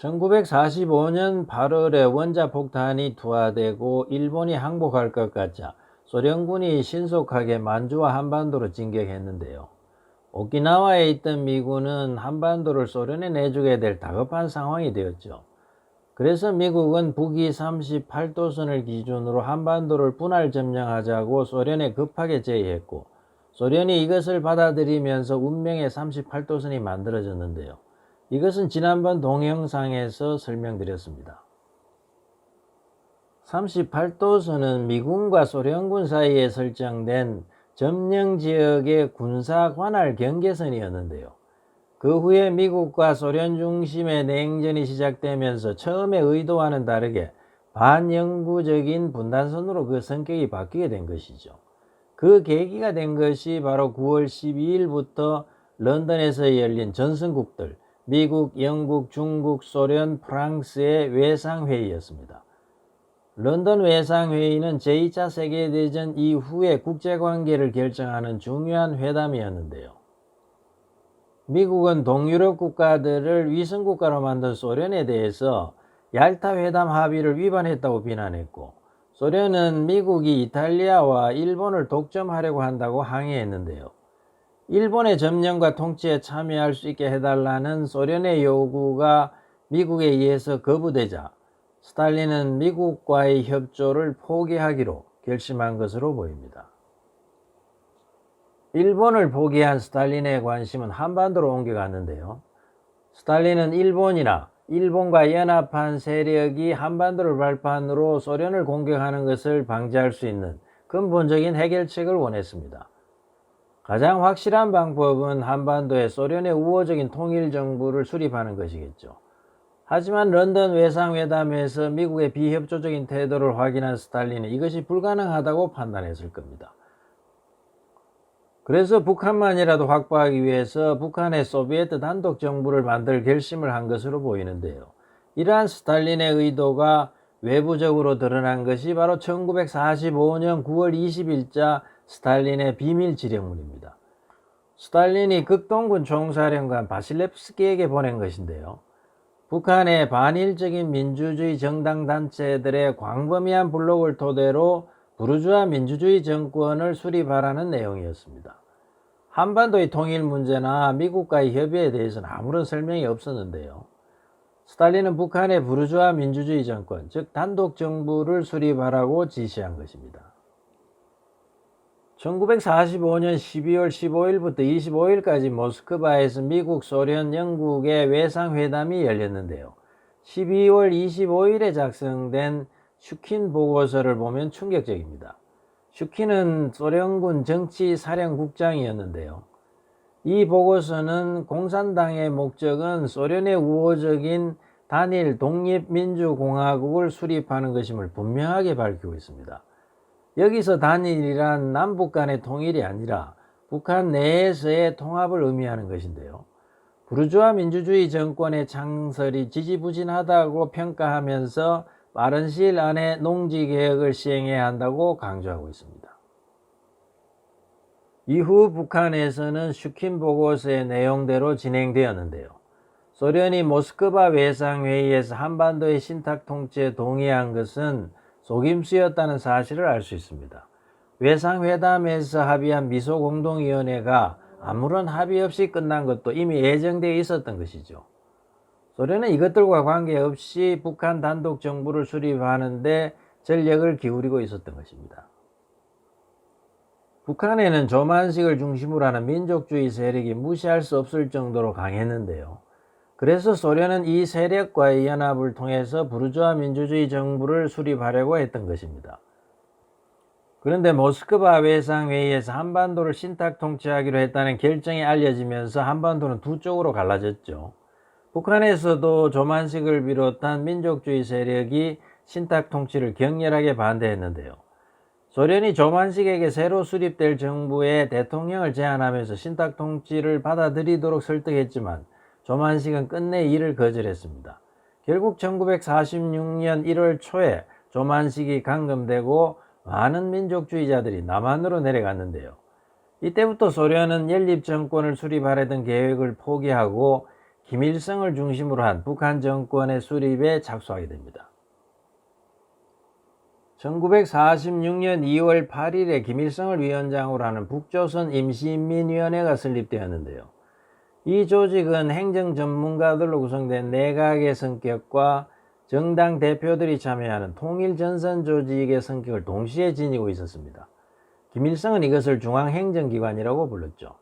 1945년 8월에 원자폭탄이 투하되고 일본이 항복할 것 같자 소련군이 신속하게 만주와 한반도로 진격했는데요. 오키나와에 있던 미군은 한반도를 소련에 내주게 될 다급한 상황이 되었죠. 그래서 미국은 북위 38도선을 기준으로 한반도를 분할 점령하자고 소련에 급하게 제의했고, 소련이 이것을 받아들이면서 운명의 38도선이 만들어졌는데요. 이것은 지난번 동영상에서 설명드렸습니다. 38도선은 미군과 소련군 사이에 설정된 점령지역의 군사 관할 경계선이었는데요. 그 후에 미국과 소련 중심의 냉전이 시작되면서 처음의 의도와는 다르게 반영구적인 분단선으로 그 성격이 바뀌게 된 것이죠. 그 계기가 된 것이 바로 9월 12일부터 런던에서 열린 전선국들, 미국, 영국, 중국, 소련, 프랑스의 외상회의였습니다. 런던 외상회의는 제2차 세계대전 이후의 국제관계를 결정하는 중요한 회담이었는데요. 미국은 동유럽 국가들을 위성국가로 만든 소련에 대해서 얄타 회담 합의를 위반했다고 비난했고, 소련은 미국이 이탈리아와 일본을 독점하려고 한다고 항의했는데요. 일본의 점령과 통치에 참여할 수 있게 해달라는 소련의 요구가 미국에 의해서 거부되자 스탈린은 미국과의 협조를 포기하기로 결심한 것으로 보입니다. 일본을 포기한 스탈린의 관심은 한반도로 옮겨갔는데요. 스탈린은 일본과 연합한 세력이 한반도를 발판으로 소련을 공격하는 것을 방지할 수 있는 근본적인 해결책을 원했습니다. 가장 확실한 방법은 한반도에 소련의 우호적인 통일정부를 수립하는 것이겠죠. 하지만 런던 외상회담에서 미국의 비협조적인 태도를 확인한 스탈린은 이것이 불가능하다고 판단했을 겁니다. 그래서 북한만이라도 확보하기 위해서 북한의 소비에트 단독 정부를 만들 결심을 한 것으로 보이는데요. 이러한 스탈린의 의도가 외부적으로 드러난 것이 바로 1945년 9월 20일자 스탈린의 비밀 지령문입니다. 스탈린이 극동군 총사령관 바실레프스키에게 보낸 것인데요. 북한의 반일적인 민주주의 정당 단체들의 광범위한 블록을 토대로 부르주아 민주주의 정권을 수립하라는 내용이었습니다. 한반도의 통일 문제나 미국과의 협의에 대해서는 아무런 설명이 없었는데요. 스탈린은 북한의 부르주아 민주주의 정권, 즉 단독 정부를 수립하라고 지시한 것입니다. 1945년 12월 15일부터 25일까지 모스크바에서 미국, 소련, 영국의 외상회담이 열렸는데요. 12월 25일에 작성된 슈킨 보고서를 보면 충격적입니다. 슈킨은 소련군 정치사령국장이었는데요. 이 보고서는 공산당의 목적은 소련의 우호적인 단일 독립민주공화국을 수립하는 것임을 분명하게 밝히고 있습니다. 여기서 단일이란 남북 간의 통일이 아니라 북한 내에서의 통합을 의미하는 것인데요. 부르주아 민주주의 정권의 창설이 지지부진하다고 평가하면서 빠른 시일 안에 농지개혁을 시행해야 한다고 강조하고 있습니다. 이후 북한에서는 슈킨 보고서의 내용대로 진행되었는데요. 소련이 모스크바 외상회의에서 한반도의 신탁 통치에 동의한 것은 속임수였다는 사실을 알 수 있습니다. 외상회담에서 합의한 미소공동위원회가 아무런 합의 없이 끝난 것도 이미 예정되어 있었던 것이죠. 소련은 이것들과 관계없이 북한 단독 정부를 수립하는 데 전력을 기울이고 있었던 것입니다. 북한에는 조만식을 중심으로 하는 민족주의 세력이 무시할 수 없을 정도로 강했는데요. 그래서 소련은 이 세력과의 연합을 통해서 부르주아 민주주의 정부를 수립하려고 했던 것입니다. 그런데 모스크바 외상회의에서 한반도를 신탁 통치하기로 했다는 결정이 알려지면서 한반도는 두 쪽으로 갈라졌죠. 북한에서도 조만식을 비롯한 민족주의 세력이 신탁 통치를 격렬하게 반대했는데요. 소련이 조만식에게 새로 수립될 정부의 대통령을 제안하면서 신탁 통치를 받아들이도록 설득했지만 조만식은 끝내 이를 거절했습니다. 결국 1946년 1월 초에 조만식이 감금되고 많은 민족주의자들이 남한으로 내려갔는데요. 이때부터 소련은 연립정권을 수립하려던 계획을 포기하고 김일성을 중심으로 한 북한 정권의 수립에 착수하게 됩니다. 1946년 2월 8일에 김일성을 위원장으로 하는 북조선 임시인민위원회가 설립되었는데요. 이 조직은 행정 전문가들로 구성된 내각의 성격과 정당 대표들이 참여하는 통일전선 조직의 성격을 동시에 지니고 있었습니다. 김일성은 이것을 중앙행정기관이라고 불렀죠.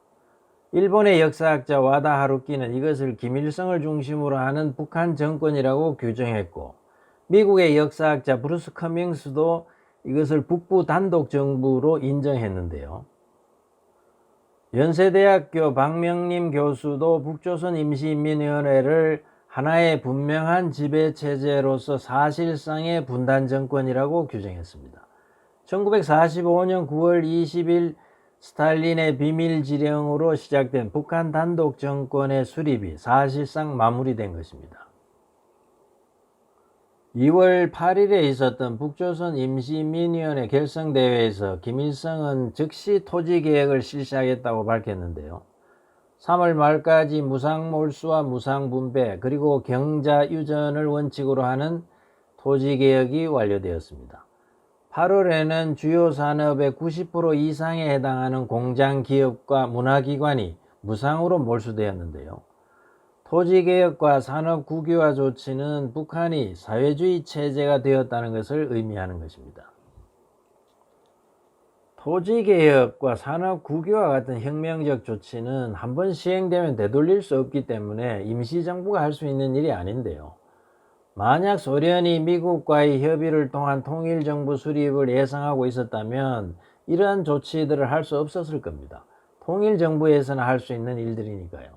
일본의 역사학자 와다 하루키는 이것을 김일성을 중심으로 하는 북한 정권이라고 규정했고, 미국의 역사학자 브루스 커밍스도 이것을 북부 단독 정부로 인정했는데요. 연세대학교 박명림 교수도 북조선 임시인민위원회를 하나의 분명한 지배체제로서 사실상의 분단 정권이라고 규정했습니다. 1945년 9월 20일 스탈린의 비밀지령으로 시작된 북한 단독 정권의 수립이 사실상 마무리된 것입니다. 2월 8일에 있었던 북조선 임시인민위원회 결성대회에서 김일성은 즉시 토지개혁을 실시하겠다고 밝혔는데요. 3월 말까지 무상몰수와 무상분배 그리고 경자유전을 원칙으로 하는 토지개혁이 완료되었습니다. 8월에는 주요 산업의 90% 이상에 해당하는 공장기업과 문화기관이 무상으로 몰수되었는데요. 토지개혁과 산업국유화 조치는 북한이 사회주의 체제가 되었다는 것을 의미하는 것입니다. 토지개혁과 산업국유화 같은 혁명적 조치는 한번 시행되면 되돌릴 수 없기 때문에 임시정부가 할 수 있는 일이 아닌데요. 만약 소련이 미국과의 협의를 통한 통일정부 수립을 예상하고 있었다면 이러한 조치들을 할 수 없었을 겁니다. 통일정부에서는 할 수 있는 일들이니까요.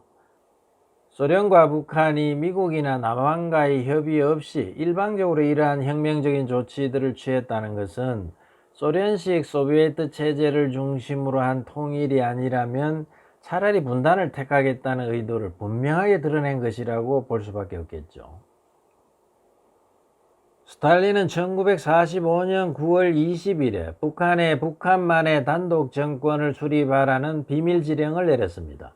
소련과 북한이 미국이나 남한과의 협의 없이 일방적으로 이러한 혁명적인 조치들을 취했다는 것은 소련식 소비에트 체제를 중심으로 한 통일이 아니라면 차라리 분단을 택하겠다는 의도를 분명하게 드러낸 것이라고 볼 수밖에 없겠죠. 스탈린은 1945년 9월 20일에 북한만의 단독 정권을 수립하라는 비밀지령을 내렸습니다.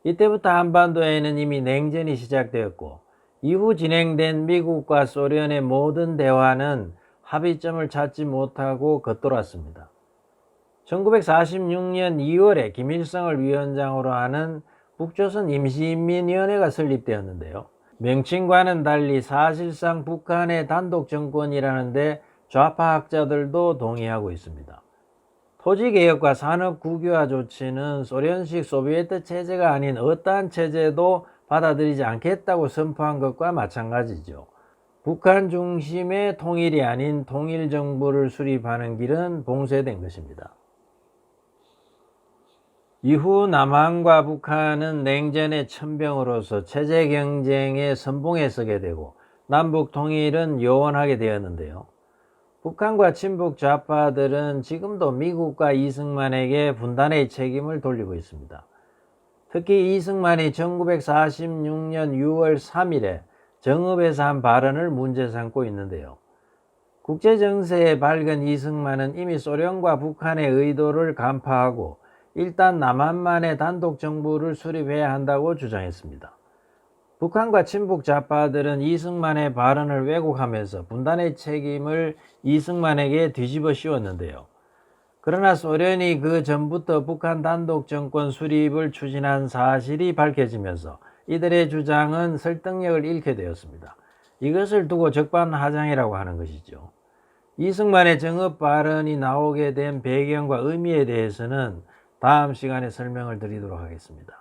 이때부터 한반도에는 이미 냉전이 시작되었고, 이후 진행된 미국과 소련의 모든 대화는 합의점을 찾지 못하고 겉돌았습니다. 1946년 2월에 김일성을 위원장으로 하는 북조선 임시인민위원회가 설립되었는데요. 명칭과는 달리 사실상 북한의 단독 정권이라는데 좌파 학자들도 동의하고 있습니다. 토지개혁과 산업국유화 조치는 소련식 소비에트 체제가 아닌 어떠한 체제도 받아들이지 않겠다고 선포한 것과 마찬가지죠. 북한 중심의 통일이 아닌 통일정부를 수립하는 길은 봉쇄된 것입니다. 이후 남한과 북한은 냉전의 천병으로서 체제 경쟁의 선봉에 서게 되고 남북 통일은 요원하게 되었는데요. 북한과 친북 좌파들은 지금도 미국과 이승만에게 분단의 책임을 돌리고 있습니다. 특히 이승만이 1946년 6월 3일에 정읍에서 한 발언을 문제 삼고 있는데요. 국제정세에 밝은 이승만은 이미 소련과 북한의 의도를 간파하고 일단 남한만의 단독 정부를 수립해야 한다고 주장했습니다. 북한과 친북 좌파들은 이승만의 발언을 왜곡하면서 분단의 책임을 이승만에게 뒤집어 씌웠는데요. 그러나 소련이 그 전부터 북한 단독 정권 수립을 추진한 사실이 밝혀지면서 이들의 주장은 설득력을 잃게 되었습니다. 이것을 두고 적반하장이라고 하는 것이죠. 이승만의 정읍 발언이 나오게 된 배경과 의미에 대해서는 다음 시간에 설명을 드리도록 하겠습니다.